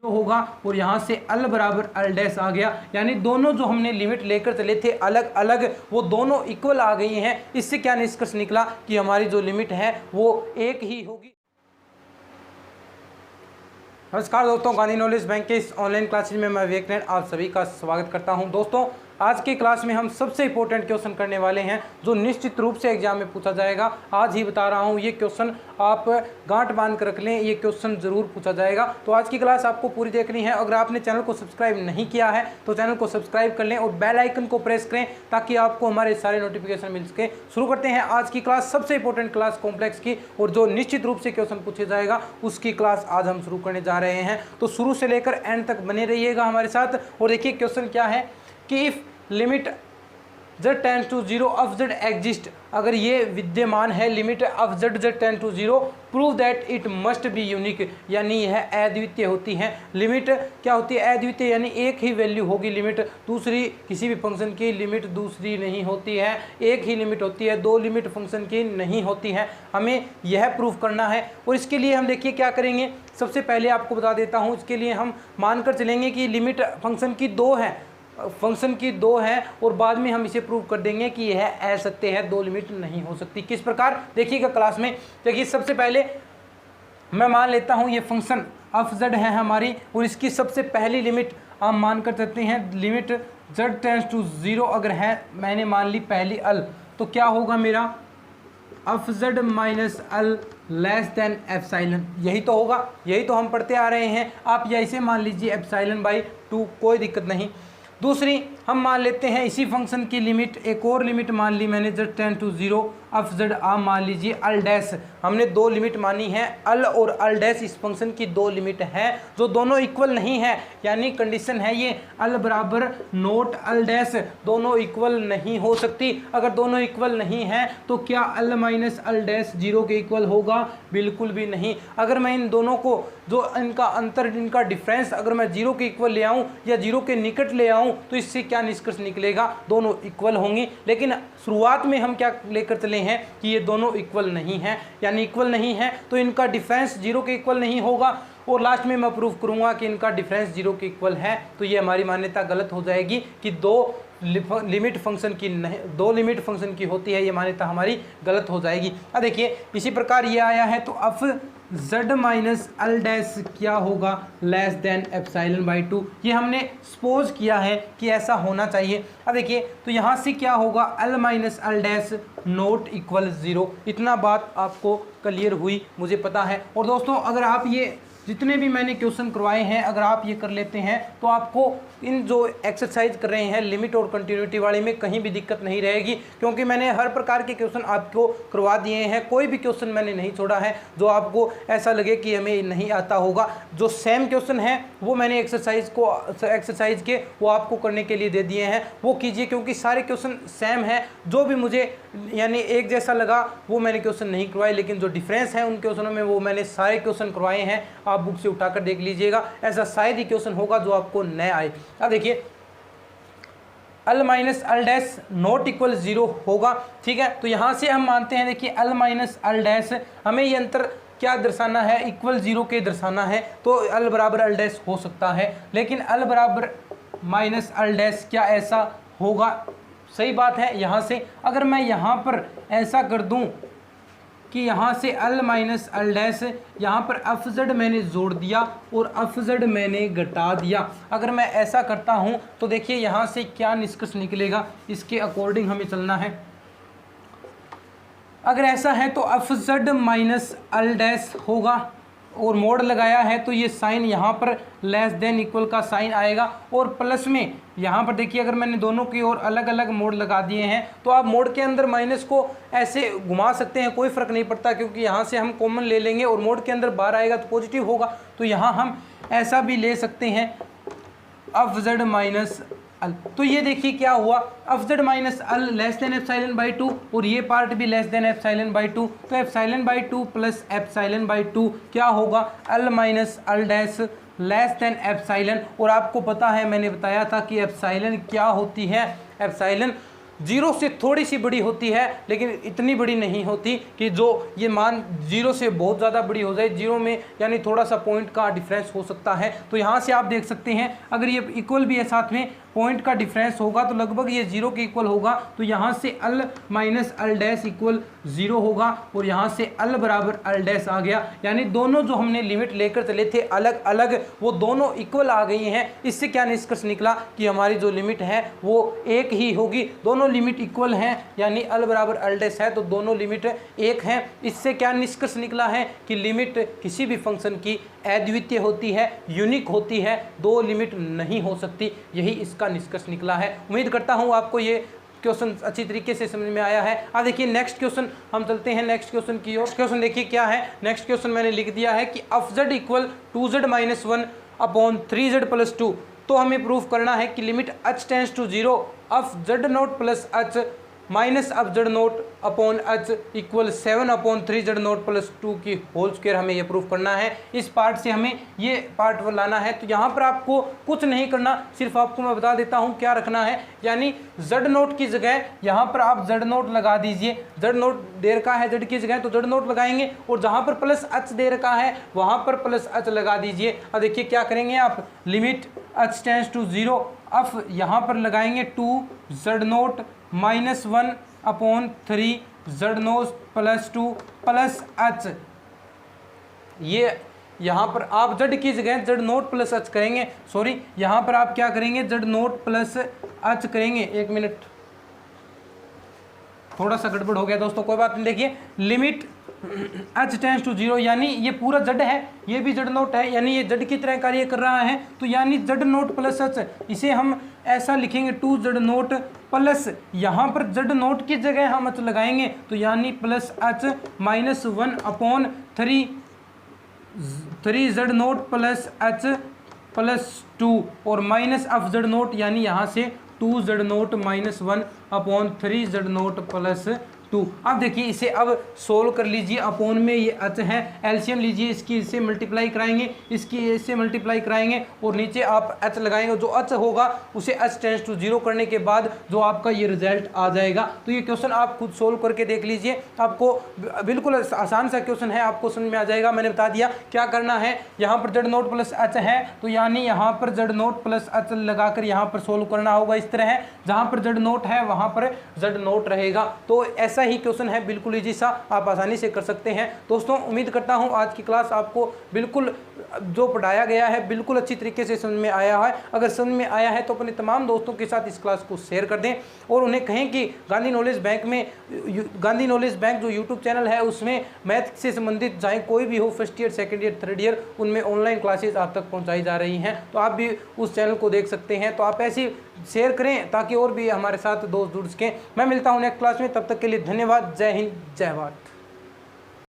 तो होगा और यहाँ से अल बराबर अल डैश आ गया, यानी दोनों जो हमने लिमिट लेकर चले थे अलग अलग वो दोनों इक्वल आ गई हैं। इससे क्या निष्कर्ष निकला कि हमारी जो लिमिट है वो एक ही होगी। नमस्कार दोस्तों, गांधी नॉलेज बैंक के इस ऑनलाइन क्लासेज में मैं विवेक नारायण आप सभी का स्वागत करता हूं। दोस्तों आज की क्लास में हम सबसे इंपॉर्टेंट क्वेश्चन करने वाले हैं जो निश्चित रूप से एग्जाम में पूछा जाएगा। आज ही बता रहा हूं, ये क्वेश्चन आप गांठ बांध कर रख लें, ये क्वेश्चन जरूर पूछा जाएगा। तो आज की क्लास आपको पूरी देखनी है। अगर आपने चैनल को सब्सक्राइब नहीं किया है तो चैनल को सब्सक्राइब कर लें और बेल आइकन को प्रेस करें ताकि आपको हमारे सारे नोटिफिकेशन मिल सके। शुरू करते हैं आज की क्लास, सबसे इंपॉर्टेंट क्लास कॉम्प्लेक्स की, और जो निश्चित रूप से क्वेश्चन पूछे जाएगा उसकी क्लास आज हम शुरू करने जा रहे हैं। तो शुरू से लेकर एंड तक बने रहिएगा हमारे साथ। और देखिए क्वेश्चन क्या है कि if limit z tends to 0 of z exist, अगर ये विद्यमान है limit of z tends to 0, prove that it must be unique, यानी यह अद्वितीय होती है। लिमिट क्या होती है? अद्वितीय, यानी एक ही वैल्यू होगी लिमिट, दूसरी किसी भी फंक्शन की लिमिट दूसरी नहीं होती है, एक ही लिमिट होती है, दो लिमिट फंक्शन की नहीं होती है। हमें यह प्रूव करना है और इसके लिए हम देखिए क्या करेंगे। सबसे पहले आपको बता देता हूँ, इसके लिए हम मानकर चलेंगे कि लिमिट फंक्शन की दो है और बाद में हम इसे प्रूव कर देंगे कि यह असत्य है, दो लिमिट नहीं हो सकती। किस प्रकार देखिएगा क्लास में। देखिए सबसे पहले मैं मान लेता हूं ये फंक्शन ऑफ z है हमारी, और इसकी सबसे पहली लिमिट हम मान कर सकते हैं लिमिट z टेंड्स टू 0 अगर है, मैंने मान ली पहली अल, तो क्या होगा मेरा of z minus L less than epsilon, यही तो होगा, यही तो हम पढ़ते आ रहे हैं। आप या इसे मान लीजिए एप्सिलॉन बाई 2, कोई दिक्कत नहीं। दूसरी हम मान लेते हैं इसी फंक्शन की लिमिट, एक और लिमिट मान ली मैंने z tends to 0 of z, आप मान लीजिए अल डैश। हमने दो लिमिट मानी है, अल और अल डैश इस फंक्शन की दो लिमिट है जो दोनों इक्वल नहीं है, यानी कंडीशन है ये अल बराबर नोट अल डैश, दोनों इक्वल नहीं हो सकती। अगर दोनों इक्वल नहीं है तो क्या अल माइनस अल डैश 0 के इक्वल होगा? बिल्कुल भी नहीं। अगर मैं इन दोनों को जो इनका अंतर, इनका डिफरेंस अगर मैं 0 के इक्वल ले आऊँ या 0 के निकट ले आऊँ तो इससे क्या निष्कर्ष निकलेगा? दोनों इक्वल होंगी। लेकिन शुरुआत में हम क्या लेकर चले हैं कि ये दोनों इक्वल नहीं हैं, यानी इक्वल नहीं है तो इनका डिफरेंस 0 के इक्वल नहीं होगा, और लास्ट में मैं प्रूफ करूंगा कि इनका डिफरेंस 0 के इक्वल है। तो ये हमारी मान्यता गलत हो जाएगी कि दो लिमिट फंक्शन की नहीं, दो लिमिट फंक्शन की होती है, ये मान्यता हमारी गलत हो जाएगी। अब देखिए इसी प्रकार ये आया है, तो अफ z माइनस अल डैश क्या होगा? लेस देन एप्सिलॉन बाई 2, ये हमने सपोज किया है कि ऐसा होना चाहिए। अब देखिए तो यहाँ से क्या होगा? L minus Al dash not equal 0। इतना बात आपको क्लियर हुई, मुझे पता है। और दोस्तों अगर आप ये जितने भी मैंने क्वेश्चन करवाए हैं अगर आप ये कर लेते हैं तो आपको इन जो एक्सरसाइज कर रहे हैं लिमिट और कंटिन्यूटी वाले में कहीं भी दिक्कत नहीं रहेगी, क्योंकि मैंने हर प्रकार के क्वेश्चन आपको करवा दिए हैं। कोई भी क्वेश्चन मैंने नहीं छोड़ा है जो आपको ऐसा लगे कि हमें नहीं आता होगा। जो सेम क्वेश्चन है वो मैंने एक्सरसाइज के वो आपको करने के लिए दे दिए हैं, वो कीजिए, क्योंकि सारे क्वेश्चन सेम है। जो भी मुझे यानी एक जैसा लगा वो मैंने क्वेश्चन नहीं करवाए, लेकिन जो डिफरेंस है उन क्वेश्चनों में वो मैंने सारे क्वेश्चन करवाए हैं। आप बुक से उठाकर देख लीजिएगा, ऐसा शायद ही क्वेश्चन होगा जो आपको नए आए। अब देखिए l minus Al dash not equal 0 होगा, ठीक है। तो यहाँ से हम मानते हैं, देखिए अल माइनस अल डैश हमें ये अंतर क्या दर्शाना है? इक्वल 0 के दर्शाना है, तो अल बराबर अल डैश हो सकता है। लेकिन अल बराबर माइनस अल डैश क्या ऐसा होगा? सही बात है। यहाँ से अगर मैं यहाँ पर ऐसा कर दूँ कि यहाँ से अल माइनस अल डैश, यहाँ पर अफ जेड मैंने जोड़ दिया और अफ जेड मैंने घटा दिया, अगर मैं ऐसा करता हूँ तो देखिए यहाँ से क्या निष्कर्ष निकलेगा, इसके अकॉर्डिंग हमें चलना है। अगर ऐसा है तो अफ जेड माइनस अल डैश होगा, और मोड लगाया है तो ये साइन यहाँ पर लेस देन इक्वल का साइन आएगा, और प्लस में यहाँ पर देखिए अगर मैंने दोनों की ओर अलग अलग मोड लगा दिए हैं तो आप मोड के अंदर माइनस को ऐसे घुमा सकते हैं, कोई फ़र्क नहीं पड़ता, क्योंकि यहाँ से हम कॉमन ले लेंगे और मोड के अंदर बाहर आएगा तो पॉजिटिव होगा। तो यहाँ हम ऐसा भी ले सकते हैं अफ जेड माइनस अल। तो ये देखिए क्या हुआ, F Z minus L less than epsilon by 2, और ये पार्ट भी लेस देन एप्सिलॉन बाई 2, तो epsilon by 2 plus epsilon by 2 क्या होगा? अल माइनस अल डैश लेस देन एप्सिलॉन। और आपको पता है मैंने बताया था कि एप्सिलॉन क्या होती है? एप्सिलॉन जीरो से थोड़ी सी बड़ी होती है, लेकिन इतनी बड़ी नहीं होती कि जो ये मान जीरो से बहुत ज़्यादा बड़ी हो जाए। जीरो में यानी थोड़ा सा पॉइंट का डिफरेंस हो सकता है। तो यहाँ से आप देख सकते हैं अगर ये इक्वल भी है, साथ में पॉइंट का डिफरेंस होगा तो लगभग ये जीरो के इक्वल होगा। तो यहाँ से अल माइनस अल डैश इक्वल जीरो होगा और यहाँ से अल बराबर अल डैश आ गया। यानी दोनों जो हमने लिमिट लेकर चले थे अलग अलग, वो दोनों इक्वल आ गई हैं। इससे क्या निष्कर्ष निकला कि हमारी जो लिमिट है वो एक ही होगी। दोनों लिमिट इक्वल हैं, यानी अल बराबर अल डैश है तो दोनों लिमिट एक हैं। इससे क्या निष्कर्ष निकला है कि लिमिट किसी भी फंक्शन की अद्वितीय होती है, यूनिक होती है, दो लिमिट नहीं हो सकती। यही इसका निष्कर्ष निकला है। उम्मीद करता हूँ आपको ये क्वेश्चन अच्छी तरीके से समझ में आया है। अब देखिए नेक्स्ट क्वेश्चन हम चलते हैं नेक्स्ट क्वेश्चन की ओर। क्वेश्चन देखिए क्या है। नेक्स्ट क्वेश्चन मैंने लिख दिया है कि f z equal 2z minus 1 upon 3z plus 2। तो हमें प्रूफ करना है कि limit h tends to 0 of z naught plus h minus अब z naught upon h equal 7 upon 3 z naught plus 2 की होल स्क्वायर हमें ये प्रूफ करना है। इस पार्ट से हमें ये पार्ट लाना है। तो यहाँ पर आपको कुछ नहीं करना, सिर्फ आपको मैं बता देता हूँ क्या रखना है। यानी जेड नोट की जगह यहाँ पर आप जेड नोट लगा दीजिए। जेड नोट दे रखा है जेड की जगह तो जेड नोट लगाएंगे, और जहाँ पर प्लस एच दे रखा है वहाँ पर प्लस एच लगा दीजिए। अब देखिए क्या करेंगे आप, लिमिट एच टेंस टू 0 अब यहाँ पर लगाएंगे 2 Z note minus 1 upon 3 z naught plus 2 plus H. ये यहाँ पर आप जेड की जगह जेड नोट प्लस एच करेंगे, सॉरी यहाँ पर आप क्या करेंगे जेड नोट प्लस एच करेंगे। एक मिनट, थोड़ा सा गड़बड़ हो गया दोस्तों, कोई बात नहीं। देखिए लिमिट h टेंस टू 0 यानी ये पूरा जेड है, ये भी जेड नोट है, यानी ये जेड की तरह कार्य कर रहा है। तो यानी जेड नोट प्लस h, इसे हम ऐसा लिखेंगे 2 जेड नोट प्लस, यहाँ पर जेड नोट की जगह हम h लगाएंगे तो यानी plus h minus 1 upon 3 z naught plus h plus 2 और माइनस ऑफ जेड नोट, यानी यहाँ से 2 Z note minus 1 upon 3 z naught plus 2। अब देखिए इसे अब सोल्व कर लीजिए। अपॉन में ये h है, एलसीएम लीजिए इसकी, इससे मल्टीप्लाई कराएंगे, इसकी इससे मल्टीप्लाई कराएंगे और नीचे आप h लगाएंगे। जो h होगा उसे h टेंस टू 0 करने के बाद जो आपका ये रिजल्ट आ जाएगा। तो ये क्वेश्चन आप खुद सोल्व करके देख लीजिए, आपको बिल्कुल आसान सा क्वेश्चन है, आपको समझ में आ जाएगा। मैंने बता दिया क्या करना है। यहाँ पर जेड नोट प्लस h है तो यानी यहाँ पर जेड नोट प्लस h लगाकर यहाँ पर सोल्व करना होगा। इस तरह है, जहाँ पर जेड नोट है वहाँ पर जेड नोट रहेगा। तो ऐसा ही क्वेश्चन है, बिल्कुल इजी सा, आप आसानी से कर सकते हैं। दोस्तों उम्मीद करता हूँ आज की क्लास आपको बिल्कुल जो पढ़ाया गया है बिल्कुल अच्छी तरीके से समझ में आया है। अगर समझ में आया है तो अपने तमाम दोस्तों के साथ इस क्लास को शेयर कर दें और उन्हें कहें कि गांधी नॉलेज बैंक में, गांधी नॉलेज बैंक जो यूट्यूब चैनल है उसमें मैथ से संबंधित चाहे कोई भी हो, first year, second year, third year, उनमें ऑनलाइन क्लासेज आप तक पहुँचाई जा रही हैं। तो आप भी उस चैनल को देख सकते हैं। तो आप ऐसी शेयर करें ताकि और भी हमारे साथ दोस्त जुड़ सकें। मैं मिलता हूँ नेक्स्ट क्लास में, तब तक के लिए धन्यवाद। जय हिंद, जय भारत।